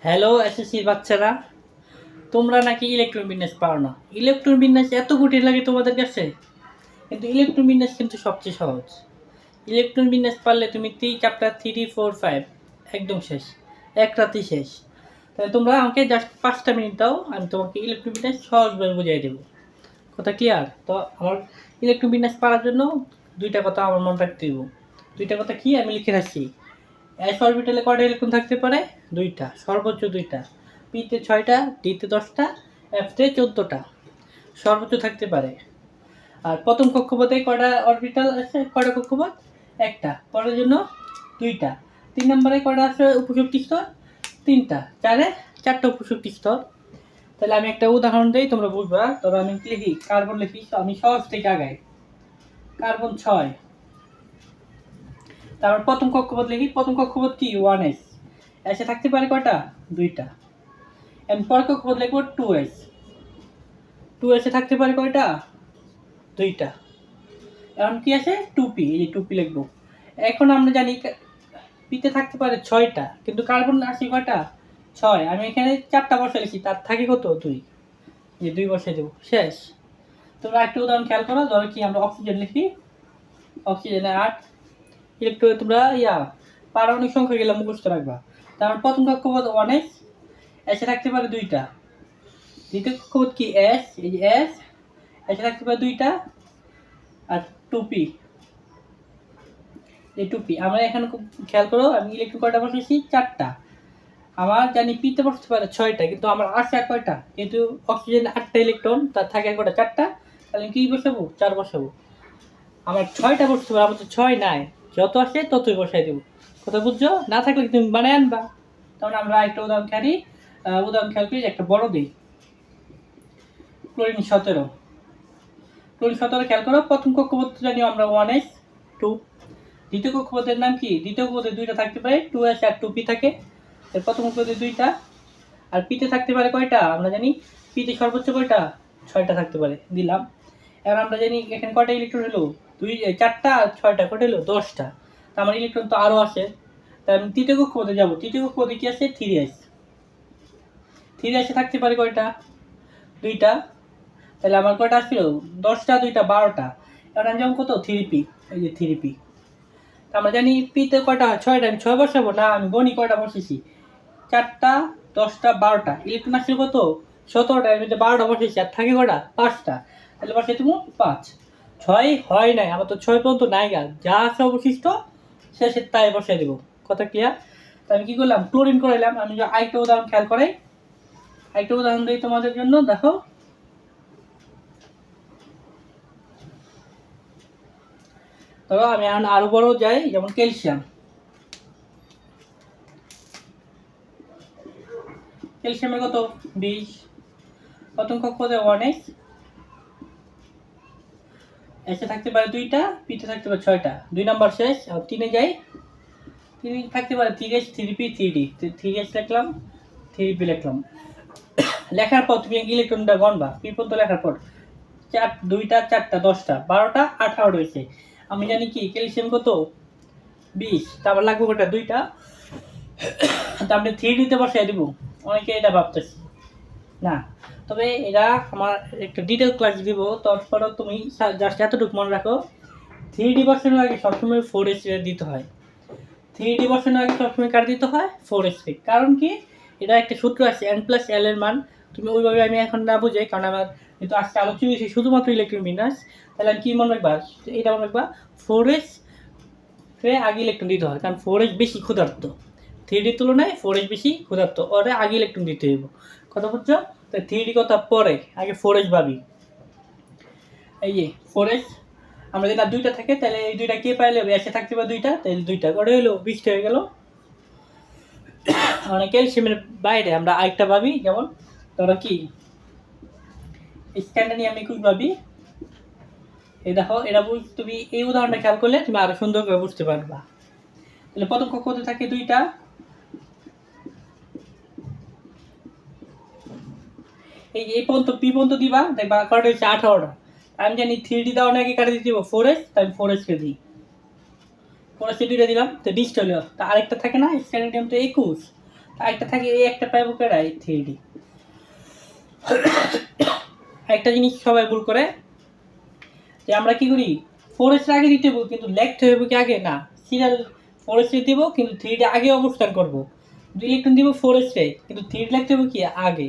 Hello এসএসসির বাচ্চারা, তোমরা নাকি ইলেকট্রন বিন্যাস পারো না। ইলেকট্রন বিন্যাস এত কঠিন লাগে তোমাদের কাছে, কিন্তু ইলেকট্রন বিন্যাস কিন্তু সবচেয়ে সহজ। ইলেকট্রন বিন্যাস পারলে তুমি চ্যাপ্টার 3, 4, 5 একদম শেষ, এক রাতেই শেষ। তাহলে তোমরা আমাকে জাস্ট 5টা মিনিট দাও, আমি তোমাকে ইলেকট্রন বিন্যাস সহজভাবে বুঝিয়ে দেবো। কথা ক্লিয়ার? তো আমার ইলেকট্রন বিন্যাস পারার জন্য দুইটা কথা আমার মনে রাখতে দেবো। দুইটা কথা কি আমি লিখে রাখছি। এস অরবিটালে কয়টা ইলেকট্রন থাকতে পারে? দুইটা, সর্বোচ্চ দুইটা। পিতে 6টা, ডিতে 10টা, এফতে 14টা সর্বোচ্চ থাকতে পারে। আর প্রথম কক্ষপথে কয়টা অরবিটাল আছে? কয়টা কক্ষপথ? একটা। পরের জন্য দুইটা। 3 নম্বরে কয়টা আছে উপশক্তি স্তর? 3টা। 4টা উপশক্তি স্তর। তাহলে আমি একটা উদাহরণ দিই, তোমরা বুঝবা। তবে আমি লিখি, কার্বন লিখি, আমি সহজ থেকে আগাই। কার্বন 6। তারপর প্রথম কক্ষপথ লিখি, প্রথম কক্ষপথ কি? 1s। এসে থাকতে পারে কয়টা? দুইটা। এন্ড পরের কক্ষপথ লিখবো 2s। 2s এ থাকতে পারে কয়টা? দুইটা। এখন কি আছে? 2p, এই 2p লিখবো। এখন আমরা জানি পিতে থাকতে পারে 6টা, কিন্তু কার্বন আছে কয়টা? 6। আমি এখানে 4টা বসে লিখি, তার থাকে কত? 2। এই 2 বসে দেবো, শেষ। তোমরা একটা উদাহরণ খেয়াল করো, ধরো কি আমরা অক্সিজেন লিখি, অক্সিজেনে 8 ইলেকট্রন। তোমরা পারমাণবিক সংখ্যা গেলে মুখস্থ রাখবা। তারপর প্রথম কক্ষপথ 1s, এসে থাকতে পারে দুইটা। দ্বিতীয় কক্ষপথ কি? s, এই যে s, এসে থাকতে পারে দুইটা। আর 2p, এই 2p। আমরা এখানে খুব খেয়াল করো, আমি ইলেকট্রন কয়টা বসেছি? 4টা। আমার জানি পিতে বসতে পারে 6টা, কিন্তু আমার আছে আর কয়টা? যেহেতু অক্সিজেন 8টা ইলেকট্রন, তার থাকে কয়টা? 4টা। তাহলে কি বসাবো? 4 বসাবো। আমার 6টা বসতে পারে, আমার তো 6 নাই। যত আসে ততই বসাই দেবো। কথা বুঝছো? না থাকলে তুমি বানায় আনবা। তখন আমরা একটা উদাহরণ খেয়াল করি, একটা বড় দিই। ক্লোরিন 17। ক্লোরিন 17 খেয়াল করো, প্রথম কক্ষপথ জানি আমরা 1s, 2। দ্বিতীয় কক্ষপথের নাম কি? দ্বিতীয় কক্ষপথে দুইটা থাকতে পারে, 2s আর 2p থাকে। এর প্রথম কক্ষপথে দুইটা। আর পিতে থাকতে পারে কয়টা? আমরা জানি পিতে সর্বোচ্চ কয়টা? 6টা থাকতে পারে, দিলাম। এবার আমরা জানি এখানে কয়টা ইলেকট্রন হলো? 4টা আর 6টা কয়টা হলো? 10টা। তা আমার ইলেকট্রন তো আরও আসে। তাই আমি তৃতীয় কক্ষপথে যাবো। তৃতীয় কক্ষপথে কি আছে? 3s। 3s থাকতে পারে কয়টা? দুইটা। তাহলে আমার কয়টা আসছিল? 10টা, 2টা, 12টা। এবার আমি যেমন কত? 3p, এই যে 3p। আমরা জানি পিতে কয়টা হয়? 6টা। আমি 6 বসাবো না, আমি গণি কয়টা বসেছি? 4টা, 10টা, 12টা। ইলেকট্রন আসছিল কত? 17টা। এর মধ্যে 12টা বসেছি, আর থাকে কয়টা? 5টা। তাহলে বসে তুমি 5। 6 হয় নাই, আমার তো 6 পর্যন্ত নাই গা, যা আছে অবশিষ্ট শেষে তাই বসাই দেবো। কথা ক্লিয়ার? তো আমি কি করলাম? ক্লোরিন করাইলাম। আমি আরেকটা উদাহরণ খেয়াল করাই, আরেকটা উদাহরণ দিই তোমাদের জন্য। দেখো, ধরো আমি এখন আরো বড় যাই, যেমন ক্যালসিয়াম। ক্যালসিয়ামের কত? 20। প্রথম কক্ষপথে 1s, এসে থাকতে পারে দুইটা, পিতে থাকতে পারে 6টা। 2 নাম্বার শেষ। আর 3-এ যাই, 3 থাকতে পারে 3s, 3p, 3d। 3s লিখলাম, 3p লিখলাম। লেখার পর তুমি ইলেকট্রনটা গণবা, পি পর্যন্ত লেখার পর 4, 2টা, 4টা, 10টা, 12টা, 18 হয়েছে। আমি জানি কি ক্যালসিয়াম কত? 20। তারপর লাগবে কটা? 2টা। তারপরে 3d-তে বসাই দিব। অনেকে এটা ভাবতেছি না, তবে এরা আমার একটা ডিটেল ক্লাস দিব, তারপরে তুমি জাস্ট এতটুকু মনে রাখো, 3d বসানোর আগে সবসময় 4s দিতে হয়। 3d বসানোর আগে সবসময় কার দিতে হয়? 4s। কারণ কি? এটা একটা সূত্র আছে, n+l এর মান। তুমি ওইভাবে আমি এখন না বুঝাই, কারণ আমার কিন্তু আজকে আলোচনা হয়েছে শুধুমাত্র ইলেকট্রন বিন্যাস। তাহলে আমি কি মনে রাখবা? এটা মনে রাখবা, 4s আগে ইলেকট্রন দিতে হয়, কারণ 4s বেশি ক্ষুধার্ত। 3d তুলনায় 4s বেশি ক্ষুধার্ত, ওরে আগে ইলেকট্রন দিতে হইব। কথা বুঝছো? তাই 3d কথা পরে, আগে 4s ভাবি। এই যে 4s, আমরা যদি আর দুইটা থাকে, তাহলে এই দুইটা কে পাইলে এসে থাকতে পারে দুইটা, তাহলে দুইটা করে হইলো 20টা হয়ে গেল। মানে ক্যালসিয়ামের বাইরে আমরা আরেকটা ভাবি, যেমন ধরো কি স্ক্যান্ডানিয়াম 21 ভাবি। এই দেখো, এটা তুমি এই উদাহরণটা খেয়াল করলে তুমি আরো সুন্দর করে বুঝতে পারবা। তাহলে প্রথম কক্ষপথে থাকে দুইটা, এই যে এই পর্যন্ত পি পর্যন্ত দিবা, দেখবা কয়টা হচ্ছে? 18টা। আমি জানি 3d দাও নাকি কাটে দিতে দিব 4s, তাই আমি 4s কে দিই। 4s দুইটা দিলাম, তো 20টা হলো। তা আরেকটা থাকে না স্ক্যান্ডানিয়াম, তো 21। একটা থাকে এই একটা পাইবো কেডা এই 3D। একটা জিনিস সবাই ভুল করে যে আমরা কি করি, 4S আগে দিতে হবে কিন্তু লেখতে হবে কি আগে না, সিরিয়াল 4S দিব কিন্তু 3D আগে অবস্থান করব। ইলেকট্রন দিব 4S কিন্তু 3D লিখতে হবে কি আগে।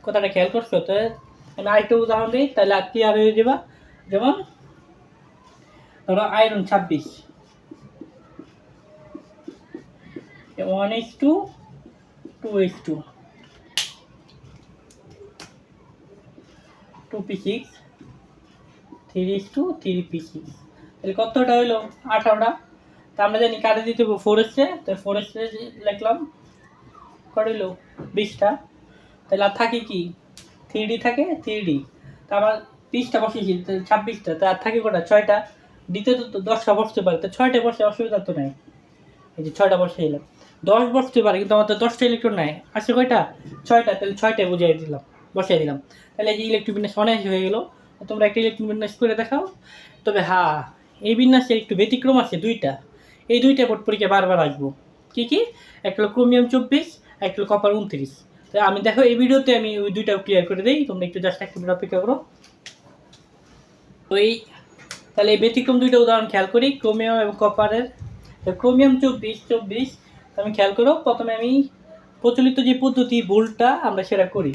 কথাটা খেয়াল করছো তো? আমি আরেকটা উদাহরণ দিই তাহলে ক্লিয়ার হয়ে যাবে। যেমন ধরো আয়রন 26 1:2 2:2 2p6 3:2 3p6 তাহলে কতটা হইলো 18টা। তা আমরা জানি কাটে দিতে হবে 4S তো 4S লিখলাম কত হইলো 20টা। তাহলে আর থাকে কি 3D থাকে 3D। তা আমার 20টা বসেছি 26টা, তা আর থাকে কটা 6টা। দিতে তো 10টা বসতে পারে, তো 6টা বসে অসুবিধা তো নাই। এই যে 6টা বসে এলাম, 10 বসতে পারে কিন্তু আমার তো 10টা ইলেকট্রন নাই, আসছে কয়টা 6টা। তাহলে 6টায় বুঝিয়ে দিলাম, বসিয়ে দিলাম। তাহলে এই যে ইলেকট্রন বিন্যাস অনেক হয়ে গেল। তোমরা একটা ইলেকট্রন বিন্যাস করে দেখাও। তবে হ্যাঁ, এই বিন্যাসে একটু ব্যতিক্রম আছে দুইটা। এই দুইটা বোর্ড পরীক্ষায় বারবার আসবো। কি কি? একটা হলো ক্রোমিয়াম 24, একটা হলো কপার 29। তো আমি দেখো এই ভিডিওতে আমি ওই দুইটাও ক্লিয়ার করে দিই, তোমরা একটু জাস্ট একটা মিনিট অপেক্ষা করো। ওই তাহলে এই ব্যতিক্রম দুইটা উদাহরণ খেয়াল করি, ক্রোমিয়াম এবং কপারের। ক্রোমিয়াম 24 আমি খেয়াল করো। প্রথমে আমি প্রচলিত যে পদ্ধতি ভুলটা আমরা সেটা করি।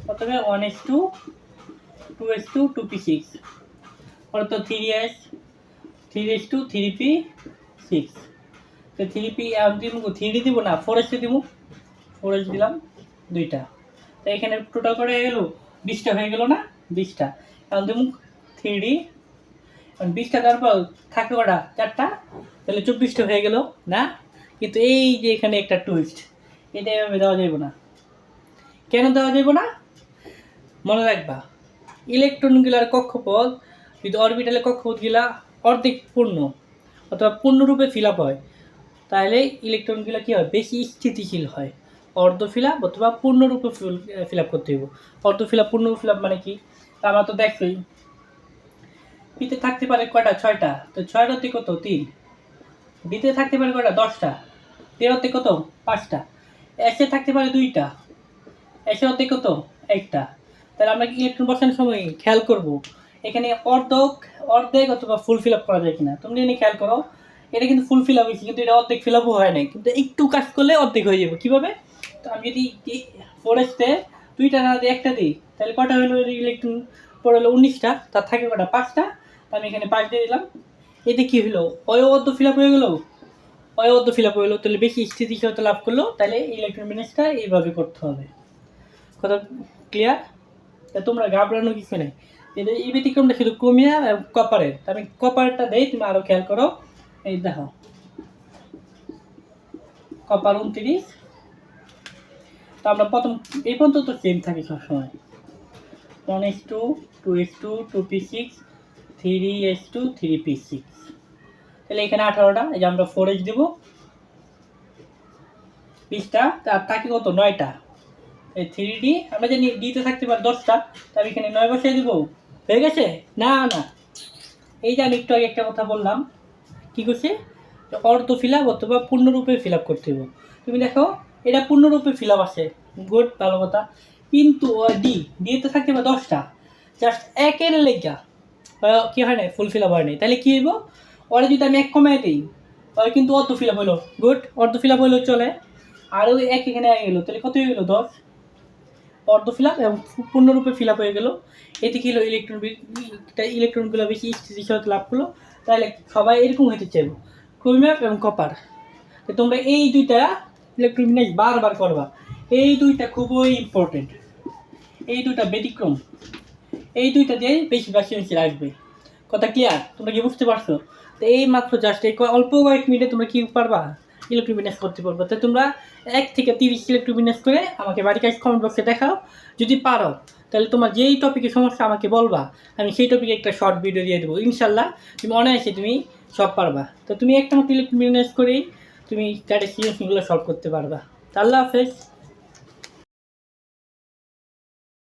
প্রথমে 1:2 2:2 2p6 অর্থ 3s 3:2 3p6। তো 3p 3d দিব না 4s দিব, 4s দিলাম দুইটা। তো এখানে টোটাল করে গেল 20টা হয়ে গেল না 20টা। এখন দিব 3d 20টা, তারপর থাকে কটা 4টা, তাহলে 24টা হয়ে গেল না। কিন্তু এই যে এখানে একটা টুইস্ট, এটা এভাবে দেওয়া যাবে না। কেন দেওয়া যাবে না মনে রাখবা, ইলেকট্রনগুলার কক্ষপথ যদি অরবিটালের কক্ষপথগুলা অর্ধেক পূর্ণ অথবা পূর্ণরূপে ফিল আপ হয়, তাহলে ইলেকট্রনগুলো কী হয় বেশি স্থিতিশীল হয়। অর্ধ ফিল আপ অথবা পূর্ণরূপে ফিল আপ করতে হবে। অর্ধ ফিল আপ পূর্ণ ফিল আপ মানে কি, আমরা তো দেখছি পিতে থাকতে পারে কয়টা 6টা, তো 6 অর্ধেক কত 3। বিতে থাকতে পারে কয়টা 10টা, 3 অর্ধেক কত 5টা। এসে থাকতে পারে 2টা, এসে অর্ধেক কত 1টা। তাহলে আমরা ইলেকট্রন বসানোর সময় খেয়াল করব এখানে অর্ধেক অথবা ফুল ফিল আপ করা যায় কিনা। তুমি এনে খেয়াল করো, এটা কিন্তু ফুল ফিল আপ হয়েছে কিন্তু এটা অর্ধেক ফিল আপও হয় নাই, কিন্তু একটু কাজ করলে অর্ধেক হয়ে যাবে। কীভাবে? তো আমি যদি 4S 2টা না দিই 1টা দিই, তাহলে কটা হলো ইলেকট্রন পড়ে হলো 19টা, তার থাকে কটা 5টা। আমি এখানে 5 দিয়ে দিলাম। এতে কী হলো অর্ধ ফিল আপ হয়ে গেলো, অর্ধ ফিল আপ হয়ে গেলো, তাহলে বেশি স্থিতিশীলতা লাভ করলো। তাহলে ইলেকট্রন বিন্যাসটা এইভাবে করতে হবে। কথা ক্লিয়ার? তা তোমরা ঘাবড়ানো কিছু নেই। এই ব্যতিক্রমটা শুধু ক্রোমিয়াম এবং কপারের। আমি কপারটা দেই, তুমি আরও খেয়াল করো। এই দেখো কপার 29। তো আমরা প্রথম এই পর্যন্ত তো সেম থাকি সবসময় 1:2 2:2 2p6 3s2 3p6। তাহলে এখানে 18টা, এই যে আমরা 4s দেবো 20টা, তার থাকে কত 9টা। এই 3d আমরা জানি ডিতে থাকতে পারে 10টা, তাহলে এখানে 9 বসিয়ে দেবো, হয়ে গেছে না। না, এই যে আমি একটু আগে একটা কথা বললাম, কী করছে অর্ধ ফিল আপ অথবা পূর্ণরূপে ফিল আপ করতে হবে। তুমি দেখো এটা পূর্ণরূপে ফিল আপ আছে, গুড, ভালো কথা। কিন্তু ডিতে থাকতে পারে 10টা, জাস্ট একের লেগা কী হয় না ফুল ফিল আপ হয় নাই। তাহলে কী হইব, ওরা যদি আমি 1 কমাই দিই ওই কিন্তু অর্ধ ফিল আপ হইলো, গুড, অর্ধ ফিল আপ হইলেও চলে। আর ওই 1 এখানে আগে গেলো, তাহলে কত হয়ে গেলো 10। অর্ধ ফিল আপ এবং পূর্ণরূপে ফিল আপ হয়ে গেল। এতে কী হলো ইলেকট্রনগুলো বেশি স্থিতিশীলতা লাভ করলো। তাহলে সবাই এরকম হতে চাইব ক্রোমিয়াম এবং কপার। তো তোমরা এই দুইটা ইলেকট্রন বিন্যাস বারবার করবা, এই দুইটা খুবই ইম্পর্টেন্ট। এই দুইটা ব্যতিক্রম, এই দুইটা দিয়ে বেশি সৃজনশীল আসবে। কথা ক্লিয়ার? তোমরা কি বুঝতে পারছো? তো এই মাত্র জাস্ট এই অল্প কয়েক মিনিটে তোমরা কি পারবা ইলেকট্রন বিন্যাস করতে পারবো। তো তোমরা 1 থেকে 30 ইলেকট্রন বিন্যাস করে আমাকে বাড়ির কাছে কমেন্ট বক্সে দেখাও। যদি পারো তাহলে তোমার যেই টপিকে সমস্যা আমাকে বলবা, আমি সেই টপিকে একটা শর্ট ভিডিও দিয়ে দেবো। ইনশাল্লাহ তুমি অনায়াসে তুমি সব পারবা। তো তুমি একটা মতো ইলেকট্রন বিন্যাস করেই তুমি তাদের সৃজনশীলগুলো সলভ করতে পারবা। আল্লাহ হাফেজ।